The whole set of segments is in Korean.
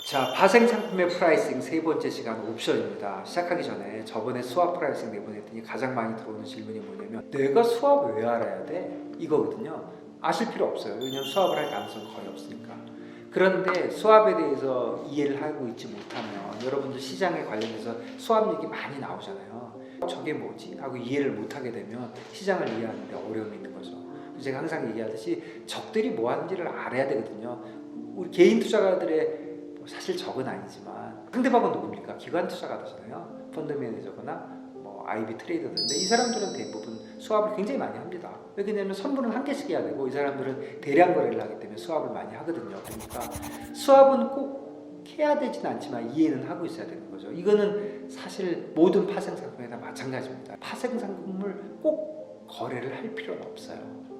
자, 파생 상품의 프라이싱 세 번째 시간 옵션입니다. 시작하기 전에 저번에 수압 프라이싱 내보냈더니 가장 많이 들어오는 질문이 뭐냐면 내가 수압을 왜 알아야 돼? 이거거든요. 아실 필요 없어요. 왜냐면 수압을 할 가능성이 거의 없으니까. 그런데 수압에 대해서 이해를 하고 있지 못하면 여러분들 시장에 관련해서 수압 얘기 많이 나오잖아요. 저게 뭐지? 하고 이해를 못하게 되면 시장을 이해하는데 어려움이 있는 거죠. 제가 항상 얘기하듯이 적들이 뭐 하는지를 알아야 되거든요. 우리 개인 투자가들의 사실 적은 아니지만 상대방은 누굽니까? 기관 투자가잖아요. 펀드 매니저거나 IB 트레이더인데 이 사람들은 대부분 수압을 굉장히 많이 합니다. 왜냐하면 선물은 한 개씩 해야 되고 이 사람들은 대량 거래를 하기 때문에 수압을 많이 하거든요. 그러니까 수압은 꼭 해야 되진 않지만 이해는 하고 있어야 되는 거죠. 이거는 사실 모든 파생 상품에 다 마찬가지입니다. 파생 상품을 꼭 거래를 할 필요는 없어요.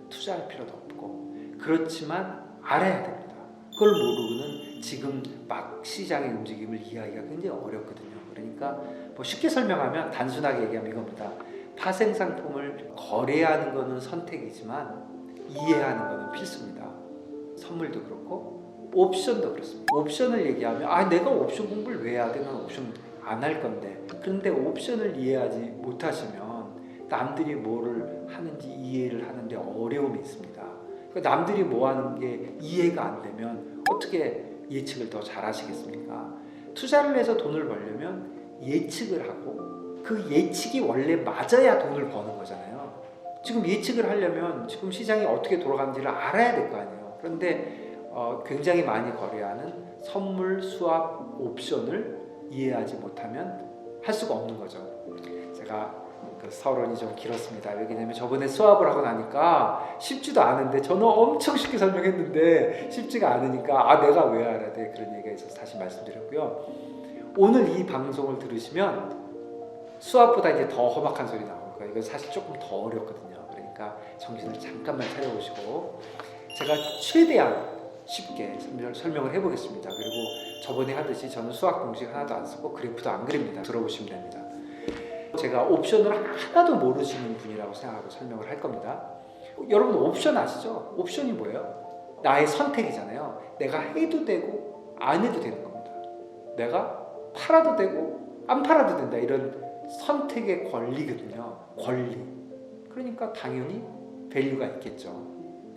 투자할 필요도 없고 그렇지만 알아야 됩니다. 그걸 모르고는 지금 막 시장의 움직임을 이해하기가 굉장히 어렵거든요. 그러니까 쉽게 설명하면 단순하게 얘기하면 이겁니다. 파생 상품을 거래하는 것은 선택이지만 이해하는 것은 필수입니다. 선물도 그렇고 옵션도 그렇습니다. 옵션을 얘기하면 내가 옵션 공부를 왜 해야 돼? 난 옵션 안 할 건데. 그런데 옵션을 이해하지 못하시면 남들이 뭐를 하는지 이해를 하는데 어려움이 있습니다. 그러니까 남들이 뭐 하는 게 이해가 안 되면 어떻게 예측을 더 잘 하시겠습니까? 투자를 해서 돈을 벌려면 예측을 하고 그 예측이 원래 맞아야 돈을 버는 거잖아요. 지금 예측을 하려면 지금 시장이 어떻게 돌아가는지를 알아야 될 거 아니에요. 그런데 굉장히 많이 거래하는 선물, 수압, 옵션을 이해하지 못하면 할 수가 없는 거죠. 제가 그 서론이 좀 길었습니다. 왜냐면 저번에 수압을 하고 나니까 쉽지도 않은데 저는 엄청 쉽게 설명했는데 쉽지가 않으니까 내가 왜 알아야 돼? 그런 얘기가 있어서 다시 말씀드렸고요. 오늘 이 방송을 들으시면 수압보다 이제 더 험악한 소리 나올 거예요. 이건 사실 조금 더 어렵거든요. 그러니까 정신을 잠깐만 차려보시고 제가 최대한 쉽게 설명을 해보겠습니다. 그리고 저번에 하듯이 저는 수학 공식 하나도 안 쓰고 그래프도 안 그립니다. 들어보시면 됩니다. 제가 옵션을 하나도 모르시는 분이라고 생각하고 설명을 할 겁니다. 여러분 옵션 아시죠? 옵션이 뭐예요? 나의 선택이잖아요. 내가 해도 되고 안 해도 되는 겁니다. 내가 팔아도 되고 안 팔아도 된다. 이런 선택의 권리거든요. 권리. 그러니까 당연히 밸류가 있겠죠.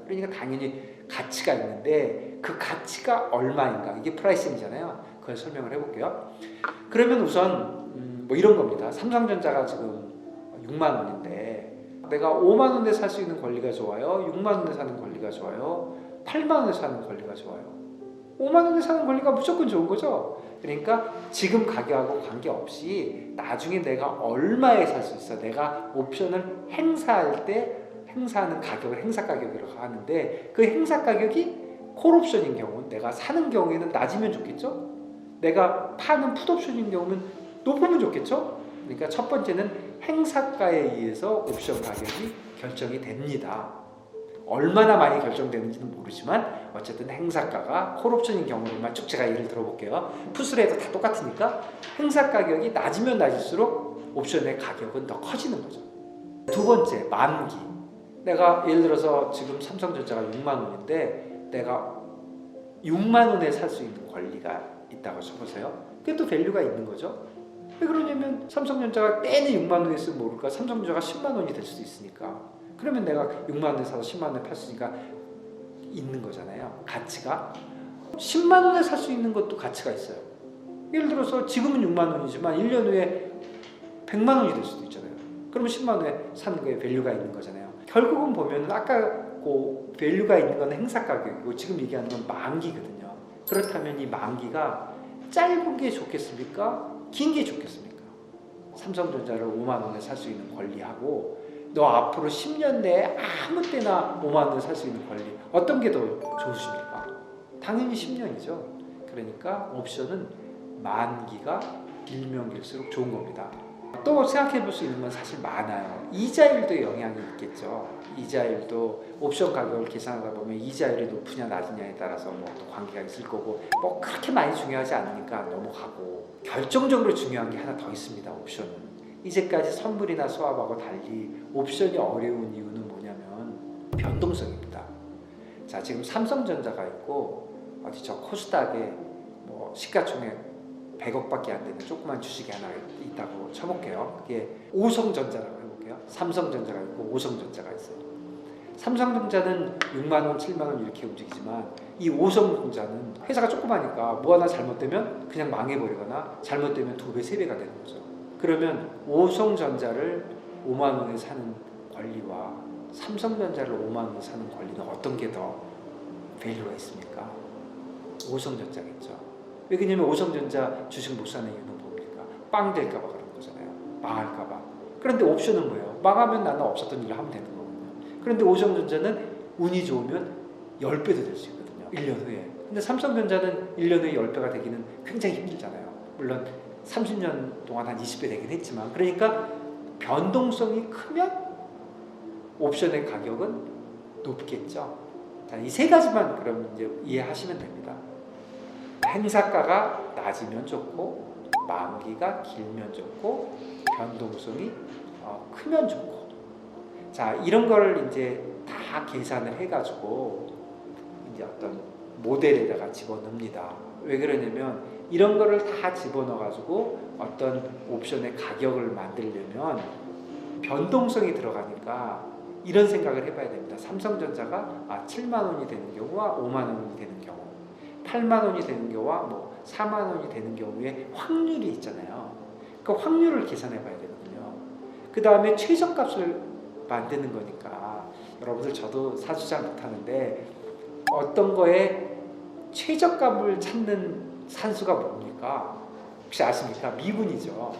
그러니까 당연히 가치가 있는데 그 가치가 얼마인가? 이게 프라이싱이잖아요. 그걸 설명을 해볼게요. 그러면 우선 이런 겁니다. 삼성전자가 지금 6만 원인데 내가 5만 원에 살 수 있는 권리가 좋아요? 6만 원에 사는 권리가 좋아요? 8만 원에 사는 권리가 좋아요? 5만 원에 사는 권리가 무조건 좋은 거죠. 그러니까 지금 가격하고 관계없이 나중에 내가 얼마에 살 수 있어. 내가 옵션을 행사할 때 행사하는 가격을 행사 가격이라고 하는데 그 행사 가격이 콜옵션인 경우 내가 사는 경우에는 낮으면 좋겠죠. 내가 파는 풋옵션인 경우는 높으면 좋겠죠. 그러니까 첫 번째는 행사가에 의해서 옵션 가격이 결정이 됩니다. 얼마나 많이 결정되는지는 모르지만 어쨌든 행사가가 콜옵션인 경우로만 쭉 제가 예를 들어볼게요. 풋을 해도 다 똑같으니까 행사 가격이 낮으면 낮을수록 옵션의 가격은 더 커지는 거죠. 두 번째, 만기. 내가 예를 들어서 지금 삼성전자가 6만 원인데 내가 6만 원에 살 수 있는 권리가 있다고 쳐보세요. 그게 또 밸류가 있는 거죠. 왜 그러냐면 삼성전자가 때는 6만 원에 쓰면 모를까 삼성전자가 10만 원이 될 수도 있으니까 그러면 내가 6만 원에 사서 10만 원에 팔 수 있으니까 있는 거잖아요. 가치가 10만 원에 살 수 있는 것도 가치가 있어요. 예를 들어서 지금은 6만 원이지만 1년 후에 100만 원이 될 수도 있잖아요. 그러면 10만 원에 사는 거에 밸류가 있는 거잖아요. 결국은 보면 아까 그 밸류가 있는 건 행사 가격이고 지금 얘기하는 건 만기거든요. 그렇다면 이 만기가 짧은 게 좋겠습니까? 긴 게 좋겠습니까? 삼성전자를 5만 원에 살 수 있는 권리하고 너 앞으로 10년 내에 아무 때나 5만 원에 살 수 있는 권리 어떤 게 더 좋으십니까? 당연히 10년이죠. 그러니까 옵션은 만기가 길면 길수록 좋은 겁니다. 또 생각해 볼 수 있는 건 사실 많아요. 이자율도 영향이 있겠죠. 이자율도 옵션 가격을 계산하다 보면 이자율이 높으냐 낮으냐에 따라서 또 관계가 있을 거고 그렇게 많이 중요하지 않으니까 넘어가고 결정적으로 중요한 게 하나 더 있습니다. 옵션은 이제까지 선물이나 수압하고 달리 옵션이 어려운 이유는 뭐냐면 변동성입니다. 자, 지금 삼성전자가 있고 어디 저 코스닥에 시가총액 100억밖에 안 되는 조그만 주식이 하나 있다고 쳐볼게요. 그게 오성전자라고 해볼게요. 삼성전자가 있고 오성전자가 있어요. 삼성전자는 6만 원, 7만 원 이렇게 움직이지만 이 오성전자는 회사가 조그마니까 뭐 하나 잘못되면 그냥 망해버리거나 잘못되면 2배, 3배가 되는 거죠. 그러면 오성전자를 5만 원에 사는 권리와 삼성전자를 5만 원에 사는 권리는 어떤 게 더 밸류가 있습니까? 오성전자겠죠. 왜냐면 오성전자 주식 못 사는 이유는 뭡니까? 빵 될까봐 그런 거잖아요. 망할까봐. 그런데 옵션은 뭐예요? 망하면 나는 없었던 일을 하면 되는 거거든요. 그런데 오성전자는 운이 좋으면 10배도 될 수 있거든요. 1년 후에. 근데 삼성전자는 1년 후에 10배가 되기는 굉장히 힘들잖아요. 물론 30년 동안 한 20배 되긴 했지만, 그러니까 변동성이 크면 옵션의 가격은 높겠죠. 자, 이 세 가지만 그럼 이제 이해하시면 됩니다. 행사가가 낮으면 좋고, 만기가 길면 좋고, 변동성이 크면 좋고. 자, 이런 걸 이제 다 계산을 해가지고 이제 어떤 모델에다가 집어넣습니다. 왜 그러냐면 이런 거를 다 집어넣어가지고 어떤 옵션의 가격을 만들려면 변동성이 들어가니까 이런 생각을 해봐야 됩니다. 삼성전자가 7만 원이 되는 경우와 5만 원이 되는 경우, 8만 원이 되는 경우와 뭐 4만 원이 되는 경우에 확률이 있잖아요. 그 확률을 계산해 봐야 되거든요. 그 다음에 최저값을 만드는 거니까 여러분들 저도 사주 잘 못하는데 어떤 거에 최저값을 찾는 산수가 뭡니까? 혹시 아십니까? 미분이죠.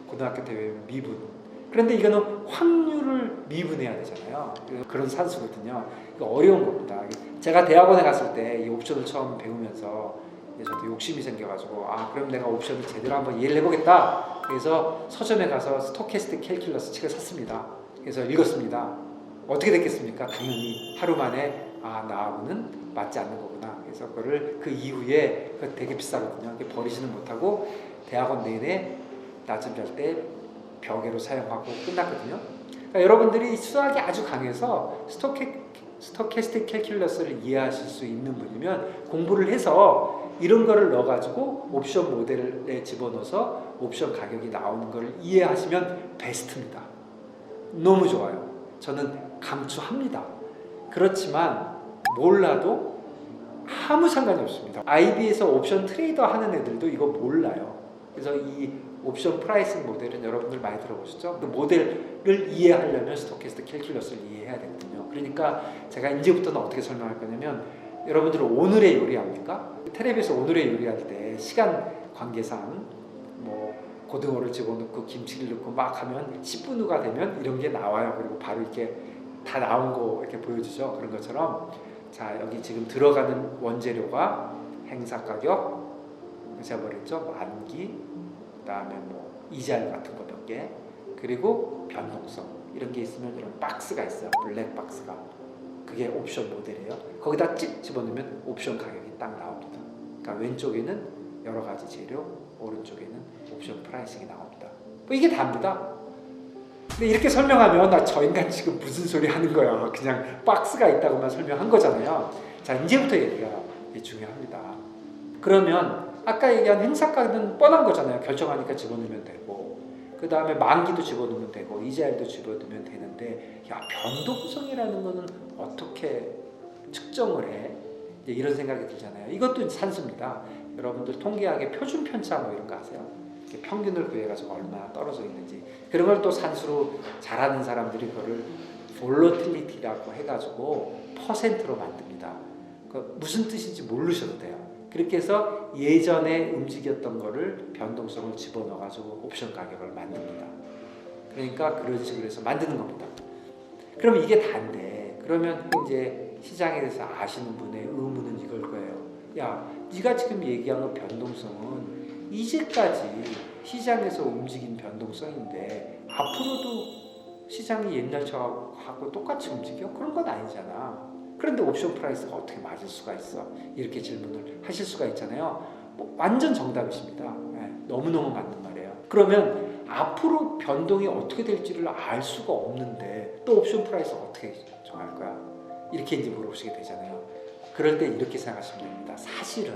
고등학교 때 외우면 미분. 그런데 이거는 확률을 미분해야 되잖아요. 그런 산수거든요. 어려운 겁니다. 제가 대학원에 갔을 때 이 옵션을 처음 배우면서 저도 욕심이 생겨가지고 그럼 내가 옵션을 제대로 한번 이해를 해보겠다. 그래서 서점에 가서 스토캐스틱 캘큘러스 책을 샀습니다. 그래서 읽었습니다. 어떻게 됐겠습니까? 당연히 하루 만에 나하고는 맞지 않는 거구나. 그래서 그거를 그 이후에 되게 비싸거든요. 버리지는 못하고 대학원 내내 낮잠 잘 때 벽에로 사용하고 끝났거든요. 그러니까 여러분들이 수학이 아주 강해서 스토캐스틱 캘큘러스를 이해하실 수 있는 분이면 공부를 해서 이런 거를 넣어가지고 옵션 모델에 집어넣어서 옵션 가격이 나오는 걸 이해하시면 베스트입니다. 너무 좋아요. 저는 강추합니다. 그렇지만 몰라도 아무 상관이 없습니다. IB에서 옵션 트레이더 하는 애들도 이거 몰라요. 그래서 이 옵션 프라이싱 모델은 여러분들 많이 들어보셨죠? 그 모델을 이해하려면 스토캐스틱 캘큘러스를 이해해야 되거든요. 그러니까 제가 이제부터는 어떻게 설명할 거냐면 여러분들은 오늘의 요리 합니까? 텔레비에서 오늘의 요리할 때 시간 관계상 뭐 고등어를 집어넣고 김치를 넣고 막 하면 10분 후가 되면 이런 게 나와요. 그리고 바로 이렇게 다 나온 거 이렇게 보여주죠. 그런 것처럼 자, 여기 지금 들어가는 원재료가 행사 가격, 제가 말했죠, 만기, 그다음에 뭐 이자율 같은 거 몇 개, 그리고 변동성 이런 게 있으면 이런 박스가 있어요. 블랙 박스가. 그게 옵션 모델이에요. 거기다 찍 집어넣으면 옵션 가격이 딱 나옵니다. 그러니까 왼쪽에는 여러 가지 재료, 오른쪽에는 옵션 프라이싱이 나옵니다. 뭐 이게 답니다. 근데 이렇게 설명하면 저 인간 지금 무슨 소리 하는 거야. 그냥 박스가 있다고만 설명한 거잖아요. 자, 이제부터 얘기가 중요합니다. 그러면 아까 얘기한 행사가는 뻔한 거잖아요. 결정하니까 집어넣으면 되고, 그 다음에 만기도 집어넣으면 되고, 이자율도 집어넣으면 되는데, 변동성이라는 거는 어떻게 측정을 해? 이제 이런 생각이 들잖아요. 이것도 산수입니다. 여러분들 통계학의 표준 편차 뭐 이런 거 아세요? 평균을 구해가지고 얼마나 떨어져 있는지 그런 걸 또 산수로 잘하는 사람들이 그거를 볼러틸리티라고 해가지고 퍼센트로 만듭니다. 그 무슨 뜻인지 모르셔도 돼요. 그렇게 해서 예전에 움직였던 거를 변동성을 집어넣어가지고 옵션 가격을 만듭니다. 그러니까 그런 식으로 해서 만드는 겁니다. 그럼 이게 다인데 그러면 이제 시장에 대해서 아시는 분의 의문은 이걸 거예요. 야, 네가 지금 얘기한 변동성은 이제까지 시장에서 움직인 변동성인데 앞으로도 시장이 옛날처럼 똑같이 움직여? 그런 건 아니잖아. 그런데 옵션 프라이스가 어떻게 맞을 수가 있어? 이렇게 질문을 하실 수가 있잖아요. 뭐 완전 정답이십니다. 네, 너무너무 맞는 말이에요. 그러면 앞으로 변동이 어떻게 될지를 알 수가 없는데 또 옵션 프라이스 어떻게 정할 거야? 이렇게 이제 물어보시게 되잖아요. 그럴 때 이렇게 생각하시면 됩니다. 사실은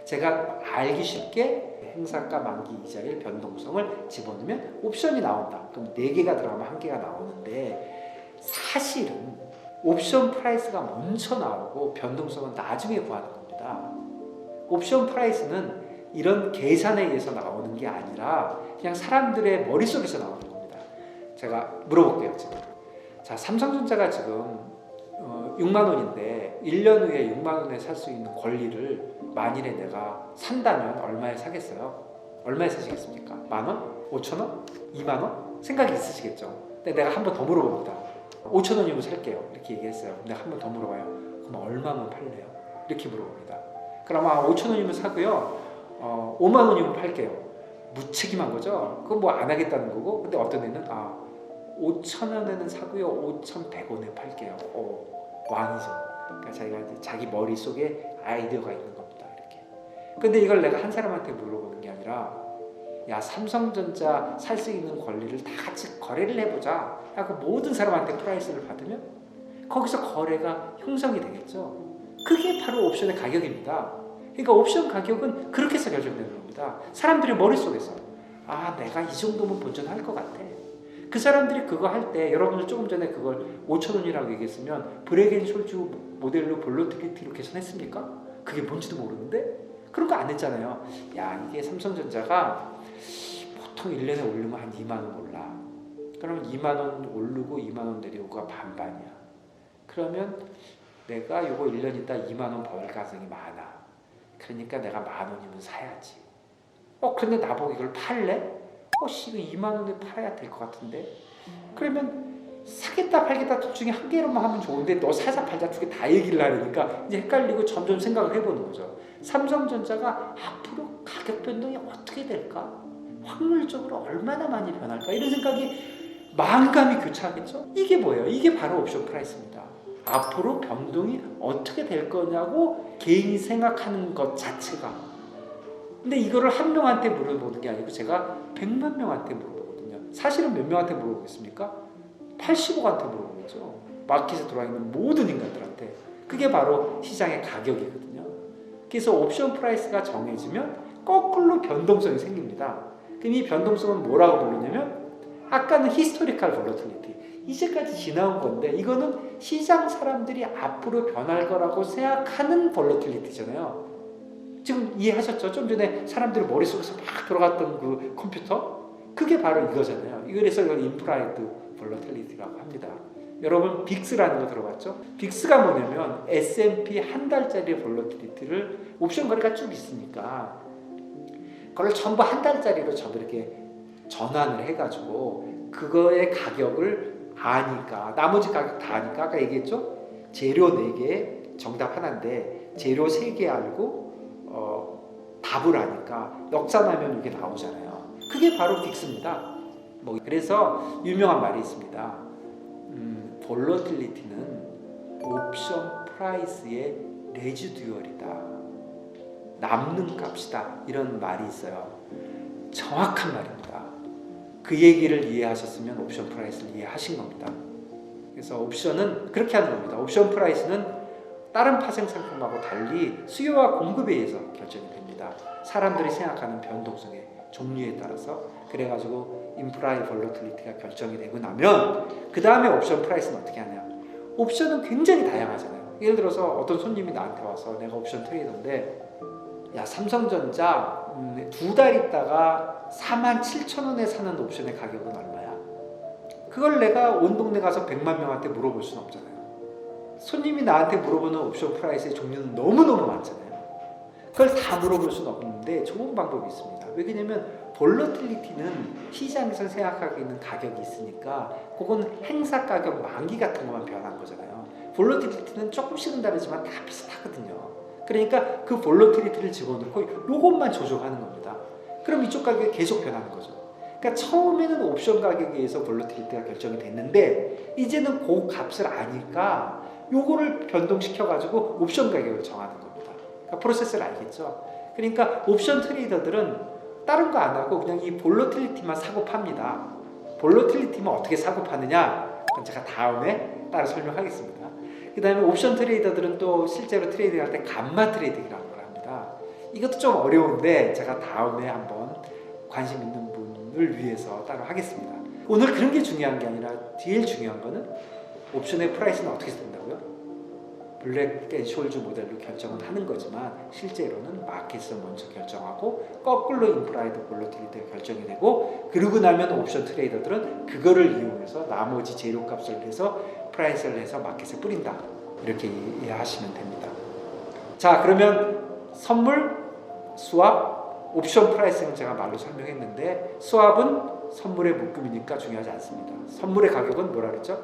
제가 알기 쉽게 행사가 만기 이자의 변동성을 집어넣으면 옵션이 나온다. 그럼 4개가 들어가면 1개가 나오는데 사실은 옵션 프라이스가 먼저 나오고 변동성은 나중에 구하는 겁니다. 옵션 프라이스는 이런 계산에 의해서 나오는 게 아니라 그냥 사람들의 머릿속에서 나오는 겁니다. 제가 물어볼게요. 지금. 자, 삼성전자가 지금 6만 원인데 1년 후에 6만 원에 살 수 있는 권리를 만일에 내가 산다면 얼마에 사겠어요? 얼마에 사시겠습니까? 만 원? 5천 원? 2만 원? 생각이 있으시겠죠? 근데 내가 한 번 더 물어봅니다. 5천 원이면 살게요. 이렇게 얘기했어요. 내가 한 번 더 물어봐요. 그럼 얼마면 팔래요? 이렇게 물어봅니다. 그럼 5천 원이면 사고요. 5만 원이면 팔게요. 무책임한 거죠? 그건 뭐 안 하겠다는 거고. 근데 어떤 애는 5천 원에는 사고요. 5,100원에 팔게요. 왕이죠. 그러니까 자기가 이제 자기 머릿속에 아이디어가 있는 겁니다. 이렇게. 근데 이걸 내가 한 사람한테 물어보는 게 아니라 야, 삼성전자 살 수 있는 권리를 다 같이 거래를 해보자 하고 모든 사람한테 프라이스를 받으면 거기서 거래가 형성이 되겠죠. 그게 바로 옵션의 가격입니다. 그러니까 옵션 가격은 그렇게 해서 결정되는 겁니다. 사람들의 머릿속에서 내가 이 정도면 본전할 것 같아. 그 사람들이 그거 할 때 여러분들 조금 전에 그걸 5천 원이라고 얘기했으면 브레겐-숄즈 모델로 볼로티리티로 계산했습니까? 그게 뭔지도 모르는데 그런 거 안 했잖아요. 야, 이게 삼성전자가 보통 1년에 오르면 한 2만 원 올라. 그러면 2만 원 오르고 2만 원 내리고가 반반이야. 그러면 내가 요거 1년 있다 2만 원 벌 가능성이 많아. 그러니까 내가 만 원이면 사야지. 근데 나보고 이걸 팔래? 이거 2만 원에 팔아야 될 것 같은데. 그러면 사겠다 팔겠다 둘 중에 한 개로만 하면 좋은데 너 사자 팔자 두 개 다 얘기를 하려니까 이제 헷갈리고 점점 생각을 해보는 거죠. 삼성전자가 앞으로 가격 변동이 어떻게 될까? 확률적으로 얼마나 많이 변할까? 이런 생각이 만감이 교차하겠죠? 이게 뭐예요? 이게 바로 옵션 프라이스입니다. 앞으로 변동이 어떻게 될 거냐고 개인이 생각하는 것 자체가. 근데 이거를 한 명한테 물어보는 게 아니고 제가 100만 명한테 물어보거든요. 사실은 몇 명한테 물어보겠습니까? 80억한테 물어보겠죠. 마켓에 들어와 있는 모든 인간들한테. 그게 바로 시장의 가격이거든요. 그래서 옵션 프라이스가 정해지면 거꾸로 변동성이 생깁니다. 그럼 이 변동성은 뭐라고 부르냐면 아까는 히스토리컬 볼러틸리티. 이제까지 지나온 건데 이거는 시장 사람들이 앞으로 변할 거라고 생각하는 볼러틸리티잖아요. 지금 이해하셨죠? 좀 전에 사람들이 머릿속에서 막 돌아갔던 그 컴퓨터? 그게 바로 이거잖아요. 그래서 이걸 임프라이드 볼러틸리티라고 합니다. 여러분 빅스라는 거 들어봤죠? 빅스가 뭐냐면 S&P 한 달짜리 볼러틸리티를 옵션 거래가 쭉 있으니까 그걸 전부 한 달짜리로 전부 이렇게 전환을 해가지고 그거의 가격을 아니까 나머지 가격 다 아니까 아까 얘기했죠? 재료 4개 정답 하나인데 재료 3개 알고 답을 아니까 역산하면 이게 나오잖아요. 그게 바로 빅스입니다. 그래서 유명한 말이 있습니다. 볼러틸리티는 옵션 프라이스의 레지듀얼이다. 남는 값이다. 이런 말이 있어요. 정확한 말입니다. 그 얘기를 이해하셨으면 옵션 프라이스를 이해하신 겁니다. 그래서 옵션은 그렇게 하는 겁니다. 옵션 프라이스는 다른 파생 상품하고 달리 수요와 공급에 의해서 결정이 됩니다. 사람들이 생각하는 변동성의 종류에 따라서. 그래가지고 인프라이 볼러틸리티가 결정이 되고 나면 그 다음에 옵션 프라이스는 어떻게 하냐. 옵션은 굉장히 다양하잖아요. 예를 들어서 어떤 손님이 나한테 와서 내가 옵션 트레이더인데 야, 삼성전자 2달 있다가 47,000원에 사는 옵션의 가격은 얼마야? 그걸 내가 온 동네 가서 100만 명한테 물어볼 수는 없잖아요. 손님이 나한테 물어보는 옵션 프라이스의 종류는 너무너무 많잖아요. 그걸 다 물어볼 수는 없는데 좋은 방법이 있습니다. 왜냐면 볼러틸리티는 시장에서 생각하고 있는 가격이 있으니까 그건 행사 가격 만기 같은 것만 변한 거잖아요. 볼러틸리티는 조금씩은 다르지만 다 비슷하거든요. 그러니까 그 볼러틸리티를 집어넣고 이것만 조정하는 겁니다. 그럼 이쪽 가격이 계속 변하는 거죠. 그러니까 처음에는 옵션 가격에 의해서 볼러틸리티가 결정이 됐는데 이제는 그 값을 아니까 요거를 변동시켜가지고 옵션 가격을 정하는 겁니다. 그러니까 프로세스를 알겠죠? 그러니까 옵션 트레이더들은 다른 거 안 하고 그냥 이 볼러틸리티만 사고 팝니다. 볼러틸리티만 어떻게 사고 파느냐? 그건 제가 다음에 따로 설명하겠습니다. 그 다음에 옵션 트레이더들은 또 실제로 트레이딩 할 때 감마 트레이딩이라는 걸 합니다. 이것도 좀 어려운데 제가 다음에 한번 관심 있는 분을 위해서 따로 하겠습니다. 오늘 그런 게 중요한 게 아니라 제일 중요한 거는 옵션의 프라이스는 어떻게 쓴다고요? 블랙 앤 숄즈 모델로 결정은 하는 거지만 실제로는 마켓에서 먼저 결정하고 거꾸로 임플라이드 볼러틸리티가 결정이 되고 그러고 나면 옵션 트레이더들은 그거를 이용해서 나머지 재료값을 내서 프라이스를 해서 마켓에 뿌린다. 이렇게 이해하시면 됩니다. 자, 그러면 선물, 스왑, 옵션 프라이싱은 제가 말로 설명했는데 스왑은 선물의 묶음이니까 중요하지 않습니다. 선물의 가격은 뭐라 그랬죠?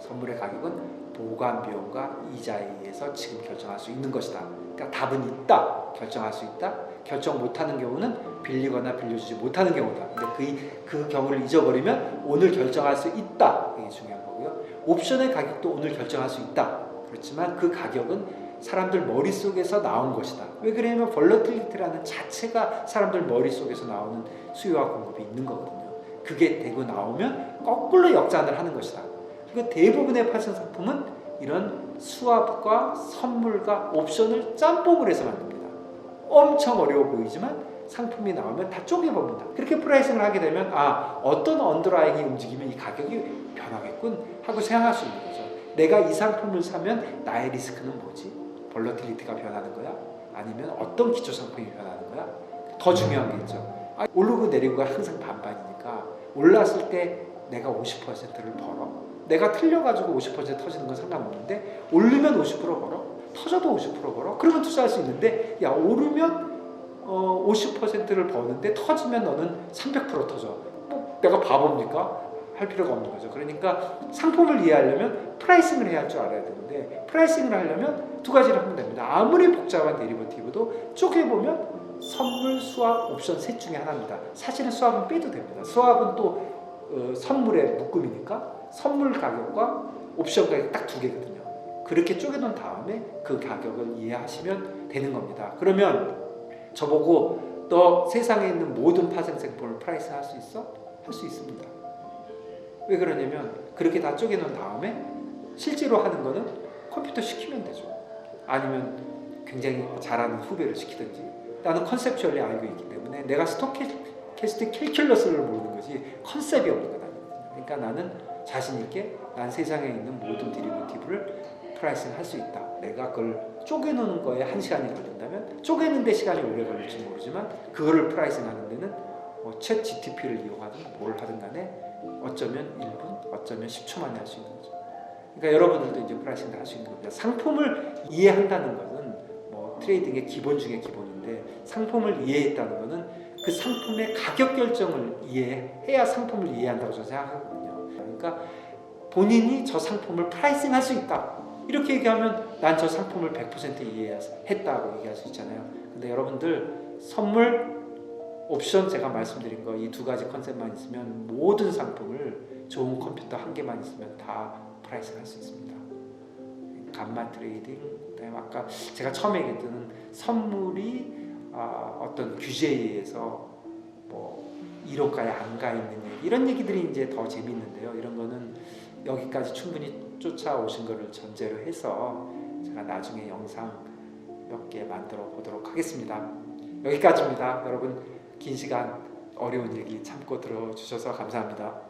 선물의 가격은 보관 비용과 이자에 의해서 지금 결정할 수 있는 것이다. 그러니까 답은 있다. 결정할 수 있다. 결정 못하는 경우는 빌리거나 빌려주지 못하는 경우다. 근데 그 경우를 잊어버리면 오늘 결정할 수 있다. 이게 중요한 거고요. 옵션의 가격도 오늘 결정할 수 있다. 그렇지만 그 가격은 사람들 머릿속에서 나온 것이다. 왜 그러냐면 볼러틸리티라는 자체가 사람들 머릿속에서 나오는 수요와 공급이 있는 거거든요. 그게 되고 나오면 거꾸로 역전을 하는 것이다. 그 대부분의 파생 상품은 이런 스왑과 선물과 옵션을 짬뽕을 해서 만듭니다. 엄청 어려워 보이지만 상품이 나오면 다 쪼개봅니다. 그렇게 프라이싱을 하게 되면 어떤 언더라잉이 움직이면 이 가격이 변하겠군 하고 생각할 수 있는 거죠. 내가 이 상품을 사면 나의 리스크는 뭐지? 볼러틸리티가 변하는 거야? 아니면 어떤 기초 상품이 변하는 거야? 더 중요한 게 있죠. 오르고 내리고가 항상 반반이니까 올랐을 때 내가 50%를 벌어. 내가 틀려가지고 50% 터지는 건 상관없는데 오르면 50% 벌어. 터져도 50% 벌어. 그러면 투자할 수 있는데 야 오르면 50%를 버는데 터지면 너는 300% 터져. 뭐 내가 바보입니까? 할 필요가 없는 거죠. 그러니까 상품을 이해하려면 프라이싱을 해야 할 줄 알아야 되는데 프라이싱을 하려면 두 가지를 하면 됩니다. 아무리 복잡한 데리버티브도 쪼개보면 선물, 스왑, 옵션 셋 중에 하나입니다. 사실은 스왑은 빼도 됩니다. 스왑은 또 선물의 묶음이니까 선물 가격과 옵션 가격 딱 두 개거든요. 그렇게 쪼개놓은 다음에 그 가격을 이해하시면 되는 겁니다. 그러면 저보고 너 세상에 있는 모든 파생상품을 프라이스 할 수 있어? 할 수 있습니다. 왜 그러냐면 그렇게 다 쪼개놓은 다음에 실제로 하는 거는 컴퓨터 시키면 되죠. 아니면 굉장히 잘하는 후배를 시키든지 나는 컨셉추얼리 알고 있기 때문에 내가 스토캐스틱 캘큘러스를 모르는 거지 컨셉이 없는 건 아니거든요. 그러니까 나는 자신 있게 난 세상에 있는 모든 데리버티브를 프라이싱 할 수 있다. 내가 그걸 쪼개놓는 거에 1시간이 걸린다면 쪼개는데 시간이 오래 걸릴지 모르지만 그거를 프라이싱 하는 데는 챗 GTP를 이용하든 뭘 하든 간에 어쩌면 1분, 어쩌면 10초 만에 할 수 있는 거죠. 그러니까 여러분들도 이제 프라이싱을 할 수 있는 겁니다. 상품을 이해한다는 것은 뭐 트레이딩의 기본 중에 기본인데 상품을 이해했다는 것은 그 상품의 가격 결정을 이해해야 상품을 이해한다고 저는 생각하거든요. 그러니까 본인이 저 상품을 프라이싱 할 수 있다. 이렇게 얘기하면 난 저 상품을 100% 이해했다고 얘기할 수 있잖아요. 근데 여러분들 선물, 옵션 제가 말씀드린 거 이 두 가지 컨셉만 있으면 모든 상품을 좋은 컴퓨터 한 개만 있으면 다 프라이싱 할 수 있습니다. 간만 트레이딩, 그다음에 아까 제가 처음에 얘기했던 선물이 어떤 규제에 의해서 뭐 1호가에 안 가 있는 얘기 이런 얘기들이 이제 더 재밌는데요. 이런 거는 여기까지 충분히 쫓아오신 거를 전제로 해서 제가 나중에 영상 몇 개 만들어 보도록 하겠습니다. 여기까지입니다. 여러분 긴 시간 어려운 얘기 참고 들어주셔서 감사합니다.